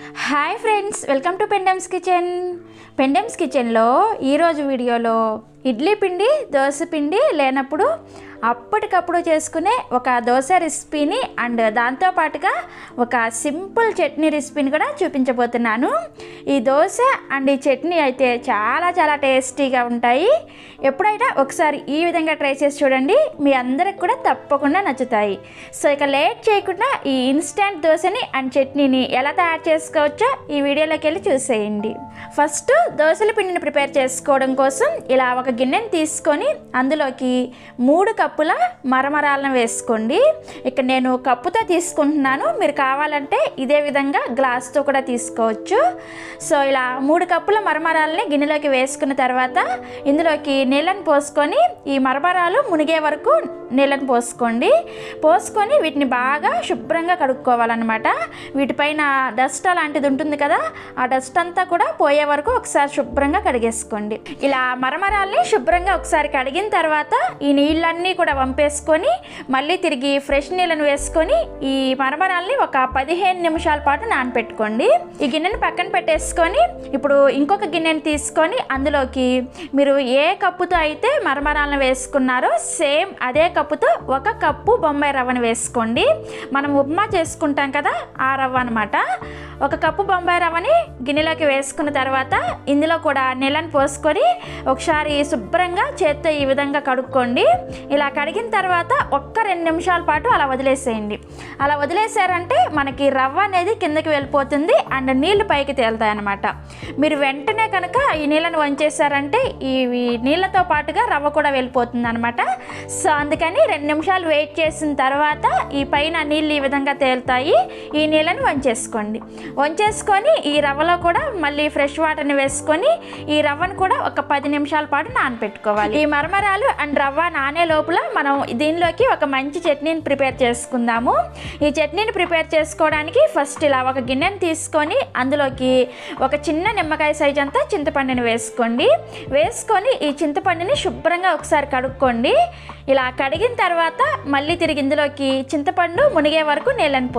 Hi friends, welcome to Pendams kitchen. Pendams కిచెన్లో ఈరోజు వీడియోలో ఇడ్లీ పిండి, దోశ పిండి లేనప్పుడు అప్పటికప్పుడు చేసుకునే ఒక దోశ రెసిపీని అండ్ దాంతోపాటుగా ఒక సింపుల్ చట్నీ రెసిపీని కూడా చూపించబోతున్నాను. ఈ దోశ అండ్ ఈ చట్నీ అయితే చాలా టేస్టీగా ఉంటాయి. ఎప్పుడైనా ఒకసారి ఈ విధంగా ట్రై చేసి చూడండి, మీ అందరికి కూడా తప్పకుండా నచ్చుతాయి. సో ఇక లేట్ చేయకుండా ఈ ఇన్స్టెంట్ దోశని అండ్ చట్నీని ఎలా తయారు చేసుకోవచ్చో ఈ వీడియోలోకి వెళ్ళి చూసేయండి. ఫస్ట్ దోశల పిండిని ప్రిపేర్ చేసుకోవడం కోసం ఇలా ఒక గిన్నెని తీసుకొని అందులోకి 3 కప్పుల మరమరాలను వేసుకోండి. ఇక్కడ నేను కప్పుతో తీసుకుంటున్నాను, మీరు కావాలంటే ఇదే విధంగా గ్లాస్తో కూడా తీసుకోవచ్చు. సో ఇలా 3 కప్పుల మరమరాలని గిన్నెలోకి వేసుకున్న తర్వాత ఇందులోకి నీళ్ళని పోసుకొని ఈ మరమరాలు మునిగే వరకు నీళ్ళని పోసుకొని వీటిని బాగా శుభ్రంగా కడుక్కోవాలన్నమాట. వీటిపైన డస్ట్ అలాంటిది ఉంటుంది కదా, ఆ డస్ట్ అంతా కూడా పోయే వరకు ఒకసారి శుభ్రంగా కడిగేసుకోండి. ఇలా మరమరాల్ని శుభ్రంగా ఒకసారి కడిగిన తర్వాత ఈ నీళ్ళన్నీ కూడా వంపేసుకొని మళ్ళీ తిరిగి ఫ్రెష్ నీళ్ళని వేసుకొని ఈ మరమరాల్ని ఒక 15 నిమిషాల పాటు నానపెట్టుకోండి. ఈ గిన్నెని పక్కన పెట్టేసుకొని ఇప్పుడు ఇంకొక గిన్నెని తీసుకొని అందులోకి మీరు ఏ కప్పుతో అయితే మరమరాలను వేసుకున్నారో సేమ్ అదే కప్పుతో 1 కప్పు బొంబాయి రవ్వను వేసుకోండి. మనం ఉప్మా చేసుకుంటాం కదా, ఆ రవ్వ అనమాట. 1 కప్పు బొంబాయి రవ్వని గిన్నెలోకి వేసుకున్న తర్వాత ఇందులో కూడా నీళ్ళని పోసుకొని ఒకసారి శుభ్రంగా చేత్తో ఈ విధంగా కడుక్కోండి. ఇలా కడిగిన తర్వాత 1-2 నిమిషాల పాటు అలా వదిలేసేయండి. అలా వదిలేసారంటే మనకి రవ్వ అనేది కిందకి వెళ్ళిపోతుంది అండ్ నీళ్లు పైకి తేలుతాయి అన్నమాట. మీరు వెంటనే కనుక ఈ నీళ్ళని వంచేసారంటే ఈ నీళ్ళతో పాటుగా రవ్వ కూడా వెళ్ళిపోతుంది అనమాట. సో అందుకని 2 నిమిషాలు వెయిట్ చేసిన తర్వాత ఈ పైన నీళ్ళు ఈ విధంగా తేలుతాయి. ఈ నీళ్ళని వంచేసుకొని ఈ రవ్వలో కూడా మళ్ళీ ఫ్రెష్ వాటర్ని వేసుకొని ఈ రవ్వను కూడా ఒక 10 నిమిషాల పాటు నానబెట్టుకోవాలి. ఈ మరమరాలు అండ్ రవ్వ నానే లోపల మనం దీనిలోకి ఒక మంచి చట్నీని ప్రిపేర్ చేసుకుందాము. ఈ చట్నీని ప్రిపేర్ చేసుకోవడానికి ఫస్ట్ ఇలా ఒక గిన్నెని తీసుకొని అందులోకి ఒక చిన్న నిమ్మకాయ సైజ్ అంతా చింతపండుని వేసుకొని ఈ చింతపండుని శుభ్రంగా ఒకసారి కడుక్కోండి. ఇలా కడిగిన తర్వాత మళ్ళీ తిరిగి ఇందులోకి చింతపండు మునిగే వరకు నీళ్ళని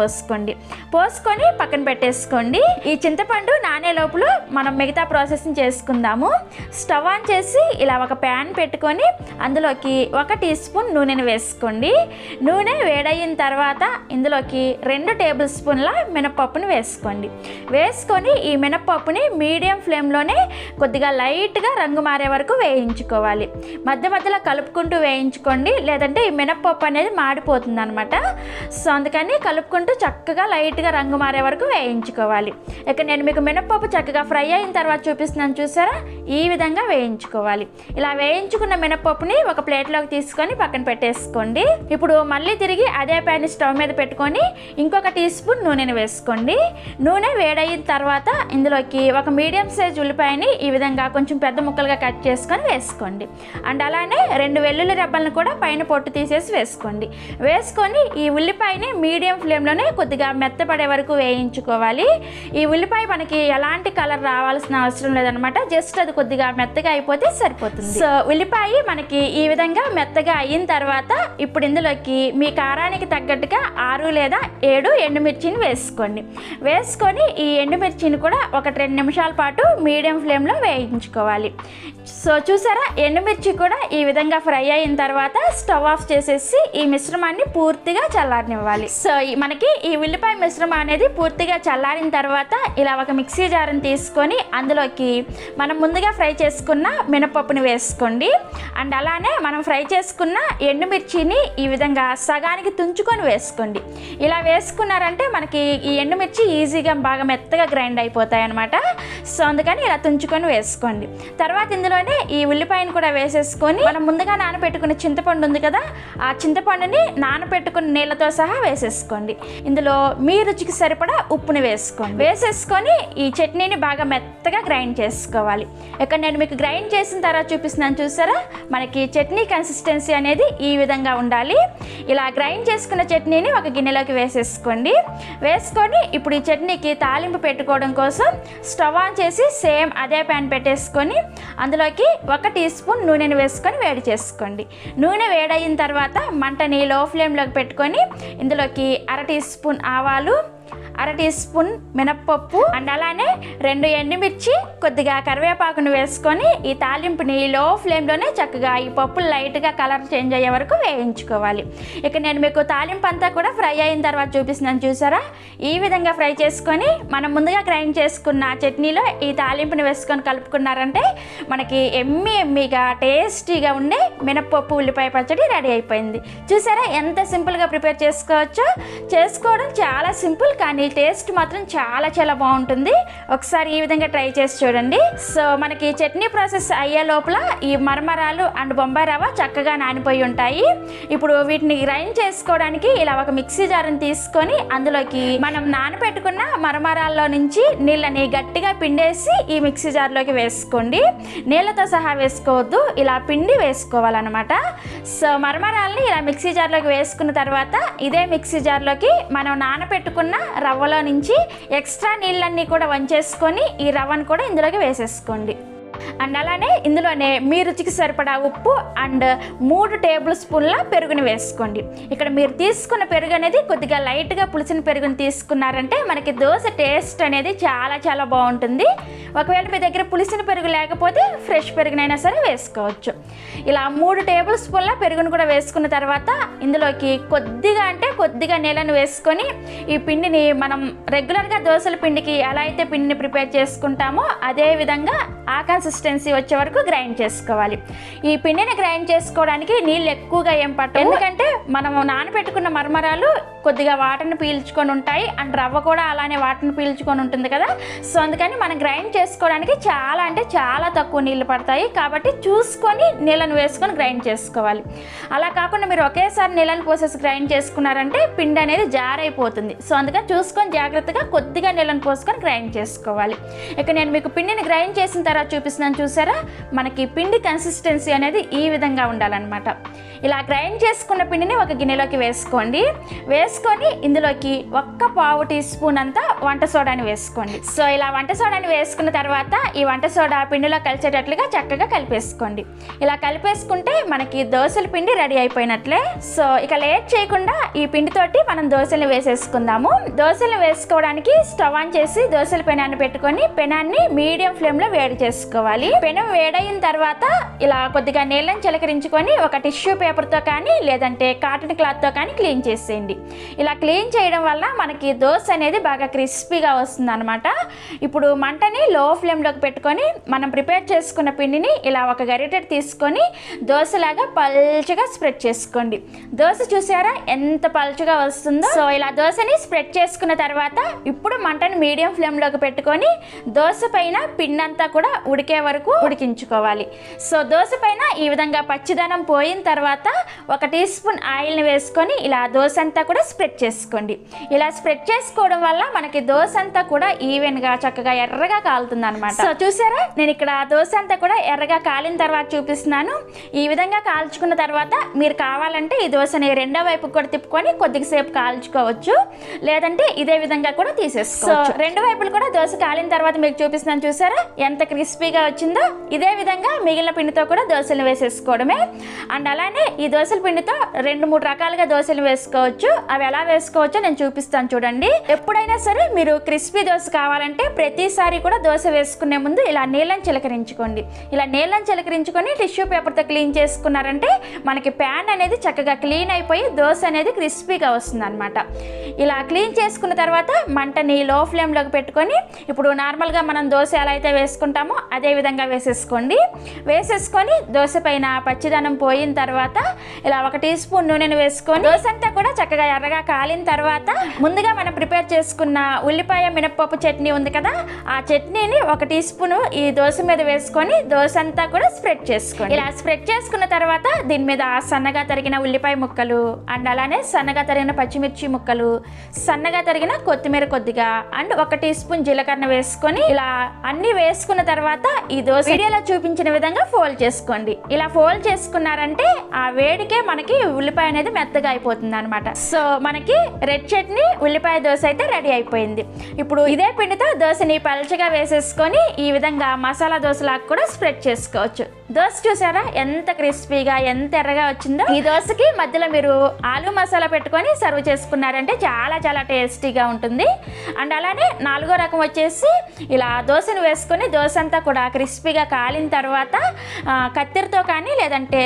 పోసుకొని పక్కన పెట్టేసుకోండి. ఈ చింతపండు నానే లోపల మనం మిగతా ప్రాసెస్ని చేసుకుందాము. స్టవ్ ఆన్ చేసి ఇలా ఒక ప్యాన్ పెట్టుకొని అందులోకి 1 టీ స్పూన్ నూనెని వేసుకోండి. నూనె వేడయిన తర్వాత ఇందులోకి 2 టేబుల్ స్పూన్ల మినపప్పుని వేసుకొని ఈ మినపప్పుని మీడియం ఫ్లేమ్లోనే కొద్దిగా లైట్గా రంగు మారే వరకు వేయించుకోవాలి. మధ్యలో కలుపుకుంటూ వేయించుకోండి, లేదంటే ఈ మినపప్పు అనేది మాడిపోతుంది అనమాట. సో అందుకని కలుపుకుంటూ చక్కగా లైట్గా రంగు మారే వరకు వేయించుకోవాలి. ఇక నేను మీకు మినపప్పు చక్కగా ఫ్రై అయిన తర్వాత చూపిస్తున్నాను, చూసారా? ఈ విధంగా వేయించుకోవాలి. ఇలా వేయించుకున్న మినపప్పుని ఒక ప్లేట్లోకి తీసుకొని పక్కన పెట్టేసుకోండి. ఇప్పుడు మళ్ళీ తిరిగి అదే ప్యాన్ స్టవ్ మీద పెట్టుకొని ఇంకొక టీ స్పూన్ నూనెని వేసుకోండి. నూనె వేడయిన తర్వాత ఇందులోకి ఒక మీడియం సైజ్ ఉల్లిపాయని ఈ విధంగా కొంచెం పెద్ద ముక్కలుగా కట్ చేసుకొని వేసుకోండి. అండ్ అలానే 2 వెల్లుల్లి రెబ్బలను కూడా పైన పొట్టు తీసేసి వేసుకొని ఈ ఉల్లిపాయని మీడియం ఫ్లేమ్లోనే కొద్దిగా మెత్తపడే వరకు వేయించుకోవాలి. ఈ ఉల్లిపాయ మనకి ఎలాంటి కలర్ రావాల్సిన అవసరం లేదనమాట, జస్ట్ అది కొద్దిగా మెత్తగా అయిపోతే సరిపోతుంది. సో ఉల్లిపాయ మనకి ఈ విధంగా మెత్తగా అయిన తర్వాత ఇప్పుడు ఇందులోకి మీ కారానికి తగ్గట్టుగా 6 లేదా 7 ఎండుమిర్చిని వేసుకొని ఈ ఎండుమిర్చిని కూడా ఒక 2 నిమిషాల పాటు మీడియం ఫ్లేమ్లో వేయించుకోవాలి. సో చూసారా, ఎండుమిర్చి కూడా ఈ విధంగా ఫ్రై అయిన తర్వాత స్టవ్ ఆఫ్ చేసేసి ఈ మిశ్రమాన్ని పూర్తిగా చల్లారనివ్వాలి. సో మనకి ఈ ఉల్లిపాయ మిశ్రమం అనేది పూర్తిగా చల్లారిన తర్వాత ఇలా ఒక మిక్సీ జార్ని తీసుకొని అందులోకి మనం ముందుగా ఫ్రై చేసుకున్న మినపప్పుని వేసుకోండి. అండ్ అలానే మనం ఫ్రై చేసుకున్న ఎండుమిర్చిని ఈ విధంగా సగానికి తుంచుకొని వేసుకోండి. ఇలా వేసుకున్నారంటే మనకి ఈ ఎండుమిర్చి ఈజీగా బాగా మెత్తగా గ్రైండ్ అయిపోతాయి అనమాట. సో అందుకని ఇలా తుంచుకొని వేసుకోండి. తర్వాత ఇందులోనే ఈ ఉల్లిపాయను కూడా వేసేసుకొని మనం ముందుగా నానబెట్టుకున్న చింతపండు ఉంది కదా, ఆ చింతపండుని నానబెట్టుకున్న నీళ్ళతో సహా వేసేసుకోండి. ఇందులో మీ రుచికి సరిపడా ఉప్పుని వేసేసుకొని ఈ చట్నీని బాగా మెత్తగా గ్రైండ్ చేసుకోవాలి. ఇక్కడ నేను మీకు గ్రైండ్ చేసిన తర్వాత చూపిస్తున్నాను, చూసారా? మనకి చట్నీ కన్సిస్టెన్సీ అనేది ఈ విధంగా ఉండాలి. ఇలా గ్రైండ్ చేసుకున్న చట్నీని ఒక గిన్నెలోకి వేసుకొని ఇప్పుడు ఈ చట్నీకి తాలింపు పెట్టుకోవడం కోసం స్టవ్ ఆన్ చేసి సేమ్ అదే ప్యాన్ పెట్టేసుకొని అందులోకి 1 టీ స్పూన్ నూనెని వేసుకొని వేడి చేసుకోండి. నూనె వేడయిన తర్వాత మంటని లో ఫ్లేమ్లోకి పెట్టుకొని ఇందులోకి 1/2 టీ స్పూన్ ఆవాలు, 1/2 టీ స్పూన్ మినప్పప్పు అండ్ అలానే 2 ఎండుమిర్చి, కొద్దిగా కరివేపాకును వేసుకొని ఈ తాలింపుని లో ఫ్లేమ్లోనే చక్కగా ఈ పప్పులు లైట్గా కలర్ చేంజ్ అయ్యే వరకు వేయించుకోవాలి. ఇక నేను మీకు తాలింపు అంతా కూడా ఫ్రై అయిన తర్వాత చూపిస్తున్నాను, చూసారా? ఈ విధంగా ఫ్రై చేసుకొని మనం ముందుగా గ్రైండ్ చేసుకున్న చట్నీలో ఈ తాలింపుని వేసుకొని కలుపుకున్నారంటే మనకి ఎమ్మీగా టేస్టీగా ఉండే మినప్పప్పు ఉల్లిపాయ పచ్చడి రెడీ అయిపోయింది. చూసారా ఎంత సింపుల్గా ప్రిపేర్ చేసుకోవచ్చో? చేసుకోవడం చాలా సింపుల్, కానీ టేస్ట్ మాత్రం చాలా చాలా బాగుంటుంది. ఒకసారి ఈ విధంగా ట్రై చేసి చూడండి. సో మనకి చట్నీ ప్రాసెస్ అయ్యే లోపల ఈ మరమరాలు అండ్ బొంబాయి రవ్వ చక్కగా నానిపోయి ఉంటాయి. ఇప్పుడు వీటిని గ్రైండ్ చేసుకోవడానికి ఇలా ఒక మిక్సీ జార్ని తీసుకొని అందులోకి మనం నానబెట్టుకున్న మరమరాల్లో నుంచి నీళ్ళని గట్టిగా పిండేసి ఈ మిక్సీ జార్లోకి వేసుకోండి. నీళ్ళతో సహా వేసుకోవద్దు, ఇలా పిండి వేసుకోవాలన్నమాట. సో మరమరాల్ని ఇలా మిక్సీ జార్లోకి వేసుకున్న తర్వాత ఇదే మిక్సీ జార్లోకి మనం నానబెట్టుకున్న రవ్వలో నుంచి ఎక్స్ట్రా నీళ్ళన్నీ కూడా వంచేసుకొని ఈ రవ్వను కూడా ఇందులోకి వేసేసుకోండి. అండ్ అలానే ఇందులోనే మీ రుచికి సరిపడా ఉప్పు అండ్ 3 టేబుల్ స్పూన్ల పెరుగుని వేసుకోండి. ఇక్కడ మీరు తీసుకున్న పెరుగు అనేది కొద్దిగా లైట్గా పులిసిన పెరుగుని తీసుకున్నారంటే మనకి దోశ టేస్ట్ అనేది చాలా చాలా బాగుంటుంది. ఒకవేళ మీ దగ్గర పులిసిన పెరుగు లేకపోతే ఫ్రెష్ పెరుగునైనా సరే వేసుకోవచ్చు. ఇలా 3 టేబుల్ స్పూన్ల పెరుగును కూడా వేసుకున్న తర్వాత ఇందులోకి కొద్దిగా నీళ్ళను వేసుకొని ఈ పిండిని మనం రెగ్యులర్గా దోశల పిండికి ఎలా అయితే పిండిని ప్రిపేర్ చేసుకుంటామో అదే విధంగా ఆ కన్సిస్టెన్సీ వచ్చే వరకు గ్రైండ్ చేసుకోవాలి. ఈ పిండిని గ్రైండ్ చేసుకోవడానికి నీళ్ళు ఎక్కువగా ఏం పట్టవు, ఎందుకంటే మనం నానబెట్టుకున్న మరమరాలు కొద్దిగా వాటర్ని పీల్చుకొని ఉంటాయి అండ్ రవ్వ కూడా అలానే వాటర్ని పీల్చుకొని ఉంటుంది కదా. సో అందుకని మనం గ్రైండ్ చేసుకోవడానికి చాలా తక్కువ నీళ్ళు పడతాయి, కాబట్టి చూసుకొని నీళ్ళను వేసుకొని గ్రైండ్ చేసుకోవాలి. అలా కాకుండా మీరు ఒకేసారి నీళ్ళని పోసేసి గ్రైండ్ చేసుకున్నారంటే పిండి అనేది జారైపోతుంది. సో అందుకని చూసుకొని జాగ్రత్తగా కొద్దిగా నీళ్ళని పోసుకొని గ్రైండ్ చేసుకోవాలి. ఇక నేను మీకు పిండిని గ్రైండ్ చేసిన తర్వాత చూపిస్తున్నాను, చూసారా? మనకి పిండి కన్సిస్టెన్సీ అనేది ఈ విధంగా ఉండాలన్నమాట. ఇలా గ్రైండ్ చేసుకున్న పిండిని ఒక గిన్నెలోకి వేసుకోండి. వేసుకొని ఇందులోకి 1/4 టీ స్పూన్ అంతా వంట సోడాని వేసుకోండి. సో ఇలా వంట సోడాని వేసుకున్న తర్వాత ఈ వంట సోడా పిండిలో కలిసేటట్లుగా చక్కగా కలిపేసుకోండి. ఇలా కలిపేసుకుంటే మనకి దోశల పిండి రెడీ అయిపోయినట్లే. సో ఇక లేట్ చేయకుండా ఈ పిండితోటి మనం దోశలు వేసేసుకుందాము. దోశలు వేసుకోవడానికి స్టవ్ ఆన్ చేసి దోశల పెనాన్ని పెట్టుకొని పెనాన్ని మీడియం ఫ్లేమ్లో వేడి చేసుకోవాలి. పెనం వేడైన తర్వాత ఇలా కొద్దిగా నీళ్ళని చిలకరించుకొని ఒక టిష్యూ పేపర్తో కానీ లేదంటే కాటన్ క్లాత్తో కానీ క్లీన్ చేసేయండి. ఇలా క్లీన్ చేయడం వల్ల మనకి దోశ అనేది బాగా క్రిస్పీగా వస్తుంది అనమాట. ఇప్పుడు మంటని లో ఫ్లేమ్లోకి పెట్టుకొని మనం ప్రిపేర్ చేసుకున్న పిండిని ఇలా ఒక గరిటె తీసుకొని దోశలాగా పల్చగా స్ప్రెడ్ చేసుకోండి. దోశ చూసారా ఎంత పల్చగా వస్తుందో? సో ఇలా దోశని స్ప్రెడ్ చేసుకున్న తర్వాత ఇప్పుడు మంటని మీడియం ఫ్లేమ్లోకి పెట్టుకొని దోశ పైన పిండి అంతా కూడా ఉడికే వరకు ఉడికించుకోవాలి. సో దోశ పైన ఈ విధంగా పచ్చిదనం పోయిన తర్వాత 1 టీ స్పూన్ ఆయిల్ని వేసుకొని ఇలా దోశ అంతా కూడా స్ప్రెడ్ చేసుకోండి. ఇలా స్ప్రెడ్ చేసుకోవడం వల్ల మనకి దోశ అంతా కూడా ఈవెన్గా చక్కగా ఎర్రగా కాలుతుంది అనమాట. సో చూసారా, నేను ఇక్కడ దోశ అంతా కూడా ఎర్రగా కాలిన తర్వాత చూపిస్తున్నాను. ఈ విధంగా కాల్చుకున్న తర్వాత మీరు కావాలంటే ఈ దోశని రెండో వైపు కూడా తిప్పుకొని కొద్దిసేపు కాల్చుకోవచ్చు, లేదంటే ఇదే విధంగా కూడా తీసేసుకోవచ్చు. సో 2 వైపులు కూడా దోశ కాలిన తర్వాత మీకు చూపిస్తున్నాను, చూసారా ఎంత క్రిస్పీగా వచ్చిందో? ఇదే విధంగా మిగిలిన పిండితో కూడా దోశలు వేసేసుకోవడమే. అండ్ అలానే ఈ దోశల పిండితో 2-3 రకాలుగా దోశలు వేసుకోవచ్చు. అవి ఎలా వేసుకోవచ్చో నేను చూపిస్తాను చూడండి. ఎప్పుడైనా సరే మీరు క్రిస్పీ దోశ కావాలంటే ప్రతిసారి కూడా దోశ వేసుకునే ముందు ఇలా నీళ్ళని చిలకరించుకోండి. ఇలా నీళ్ళని చిలకరించుకొని టిష్యూ పేపర్తో క్లీన్ చేసుకున్నారంటే మనకి ప్యాన్ అనేది చక్కగా క్లీన్ అయిపోయి దోశ అనేది క్రిస్పీగా వస్తుంది అనమాట. ఇలా క్లీన్ చేసుకున్న తర్వాత మంటని లో ఫ్లేమ్లోకి పెట్టుకొని ఇప్పుడు నార్మల్గా మనం దోశ ఎలా అయితే వేసుకుంటామో అదే విధంగా వేసేసుకోండి. వేసేసుకొని దోశ పైన పచ్చిదనం పోయిన తర్వాత ఇలా 1 టీ స్పూన్ నూనెను వేసుకొని దోశ అంతా కూడా చక్కగా ఎర్రగా కాలిన తర్వాత ముందుగా మనం ప్రిపేర్ చేసుకున్న ఉల్లిపాయ మినప్పప్పు చట్నీ ఉంది కదా, ఆ చట్నీని 1 టీ స్పూన్ ఈ దోశ మీద వేసుకొని దోశ అంతా కూడా స్ప్రెడ్ చేసుకోండి. ఇలా స్ప్రెడ్ చేసుకున్న తర్వాత దీని మీద సన్నగా తరిగిన ఉల్లిపాయ ముక్కలు అండ్ అలానే సన్నగా తరిగిన పచ్చిమిర్చి ముక్కలు, సన్నగా తరిగిన కొత్తిమీర కొద్దిగా అండ్ 1 టీ స్పూన్ జీలకర్ర వేసుకొని ఇలా అన్ని వేసుకున్న తర్వాత ఈ దోశ వీడియోలో చూపించిన విధంగా ఫోల్డ్ చేసుకోండి. ఇలా ఫోల్డ్ చేసుకున్నారంటే ఆ ఆ వేడికే మనకి ఉల్లిపాయ అనేది మెత్తగా అయిపోతుంది అనమాట. సో మనకి రెడ్ చట్నీ ఉల్లిపాయ దోశ అయితే రెడీ అయిపోయింది. ఇప్పుడు ఇదే పిండితో దోశని పల్చగా వేసేసుకొని ఈ విధంగా మసాలా దోశలాగా కూడా స్ప్రెడ్ చేసుకోవచ్చు. దోశ చూసారా ఎంత క్రిస్పీగా ఎంత ఎర్రగా వచ్చిందో. ఈ దోశకి మధ్యలో మీరు ఆలు మసాలా పెట్టుకొని సర్వ్ చేసుకున్నారంటే చాలా చాలా టేస్టీగా ఉంటుంది. అండ్ అలానే 4వ రకం వచ్చేసి ఇలా దోశను వేసుకొని దోశ అంతా కూడా క్రిస్పీగా కాలిన తర్వాత కత్తిరితో కానీ లేదంటే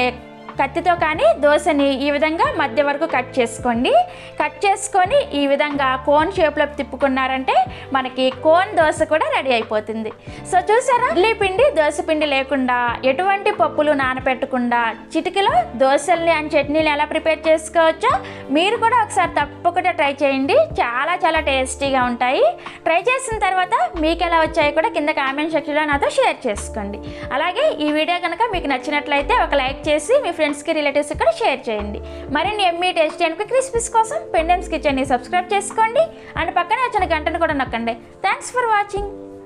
కత్తితో కానీ దోశని ఈ విధంగా మధ్య వరకు కట్ చేసుకోండి. కట్ చేసుకొని ఈ విధంగా కోన్ షేప్లో తిప్పుకున్నారంటే మనకి కోన్ దోశ కూడా రెడీ అయిపోతుంది. సో చూసారా, ఇడ్లీ పిండి దోశ పిండి లేకుండా ఎటువంటి పప్పులు నానపెట్టకుండా చిటికలో దోశల్ని అండ్ చట్నీలు ఎలా ప్రిపేర్ చేసుకోవచ్చో మీరు కూడా ఒకసారి తప్పకుండా ట్రై చేయండి. చాలా చాలా టేస్టీగా ఉంటాయి. ట్రై చేసిన తర్వాత మీకు ఎలా వచ్చాయో కూడా కింద కామెంట్ సెక్షన్లో నాతో షేర్ చేసుకోండి. అలాగే ఈ వీడియో కనుక మీకు నచ్చినట్లయితే ఒక లైక్ చేసి మీ ఫ్రెండ్స్కి రిలేటివ్స్ కూడా షేర్ చేయండి. మరిన్ని Emmy tasty and quick recipes కోసం పెండెమ్స్ కిచెన్ని సబ్స్క్రైబ్ చేసుకోండి అండ్ పక్కనే వచ్చిన గంటను కూడా నొక్కండి. Thanks for watching.